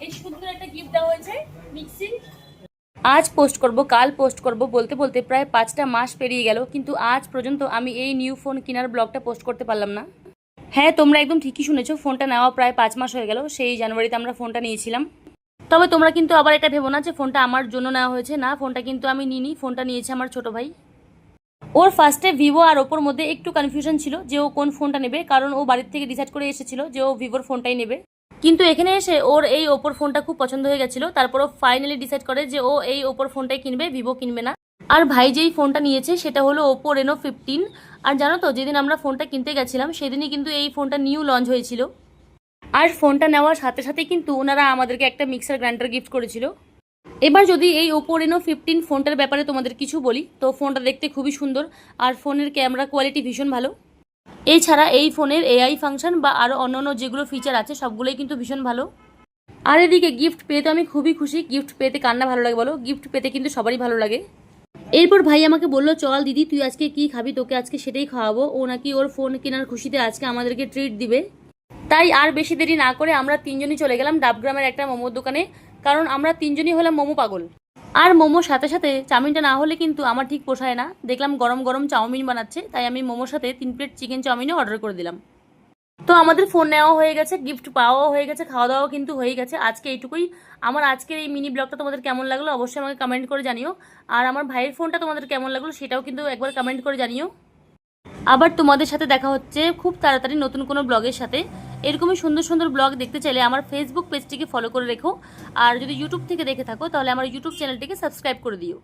এই সুন্দর একটা গিফট দেওয়া হয়েছে মিক্সি। আজ পোস্ট করব, কাল পোস্ট করব বলতে বলতে প্রায় 5টা মাস পেরিয়ে গেল, কিন্তু আজ পর্যন্ত আমি এই নিউ ফোন কেনার ব্লগটা পোস্ট করতে পারলাম না। হ্যাঁ, তোমরা একদম ঠিকই শুনেছো, ফোনটা নেওয়া প্রায় 5 মাস হয়ে গেল। সেই জানুয়ারিতে আমরা ফোনটা নিয়েছিলাম। তবে তোমরা কিন্তু আবার এটা ভেবো না যে ফোনটা আমার জন্য নেওয়া হয়েছে। না, ফোনটা কিন্তু আমি নিইনি, ফোনটা নিয়েছে আমার ছোট ভাই। ওর ফার্স্টে ভিভো আর ওপোর মধ্যে একটু কনফিউশন ছিল যে ও কোন ফোনটা নেবে, কারণ ও বাড়ির থেকে ডিসাইড করে এসেছিল যে ও ভিভোর ফোনটাই নেবে। কিন্তু এখানে এসে ওর এই ওপোর ফোনটা খুব পছন্দ হয়ে গেছিল। তারপর ও ফাইনালি ডিসাইড করে যে ও এই ওপোর ফোনটাই কিনবে, ভিভো কিনবে না। আর ভাই যেই ফোনটা নিয়েছে সেটা হলো ওপো Reno 15। আর জানো তো, যেদিন আমরা ফোনটা কিনতে গেছিলাম সেদিনই কিন্তু এই ফোনটা নিউ লঞ্চ হয়েছিল। আর ফোনটা নেওয়ার সাথে সাথে কিন্তু ওনারা আমাদেরকে একটা মিক্সার গ্রাইন্ডার গিফট করেছিল। এবার যদি এই ওপো Reno 15 ফোনটার ব্যাপারে তোমাদের কিছু বলি, তো ফোনটা দেখতে খুবই সুন্দর আর ফোনের ক্যামেরা কোয়ালিটি ভীষণ ভালো। এছাড়া এই ফোনের এআই ফাংশন বা আরও অন্যান্য যেগুলো ফিচার আছে সবগুলোই কিন্তু ভীষণ ভালো। আর এদিকে গিফট পেয়ে তো আমি খুবই খুশি। গিফট পেতে কার না ভালো লাগে বলো, গিফট পেতে কিন্তু সবারই ভালো লাগে। এরপর ভাই আমাকে বললো, চল দিদি তুই আজকে কি খাবি, তোকে আজকে সেটাই খাওয়াবো। ও নাকি ওর ফোন কেনার খুশিতে আজকে আমাদেরকে ট্রিট দিবে। তাই আর বেশি দেরি না করে আমরা তিনজনই চলে গেলাম ডাবগ্রামের একটা মোমোর দোকানে, কারণ আমরা তিনজনই হলাম মোমো পাগল। আর মোমোর সাথে সাথে চাউমিনটা না হলে কিন্তু আমার ঠিক পোষায় না। দেখলাম গরম গরম চাউমিন বানাচ্ছে, তাই আমি মোমোর সাথে 3 প্লেট চিকেন চাউমিনও অর্ডার করে দিলাম। তো আমাদের ফোন নেওয়া হয়ে গেছে, গিফট পাওয়াও হয়ে গেছে, খাওয়া দাওয়াও কিন্তু হয়ে গেছে। আজকে এইটুকুই। আমার আজকের এই মিনি ব্লগটা তোমাদের কেমন লাগলো অবশ্যই আমাকে কমেন্ট করে জানিও। আর আমার ভাইয়ের ফোনটা তোমাদের কেমন লাগলো সেটাও কিন্তু একবার কমেন্ট করে জানিও। আবার তোমাদের সাথে দেখা হচ্ছে খুব তাড়াতাড়ি নতুন কোনো ব্লগের সাথে। এরকমই সুন্দর সুন্দর ব্লগ দেখতে চাইলে আমার ফেসবুক পেজটিকে ফলো করে রেখো। আর যদি ইউটিউব থেকে দেখে থাকো তাহলে আমার ইউটিউব চ্যানেলটিকে সাবস্ক্রাইব করে দিও।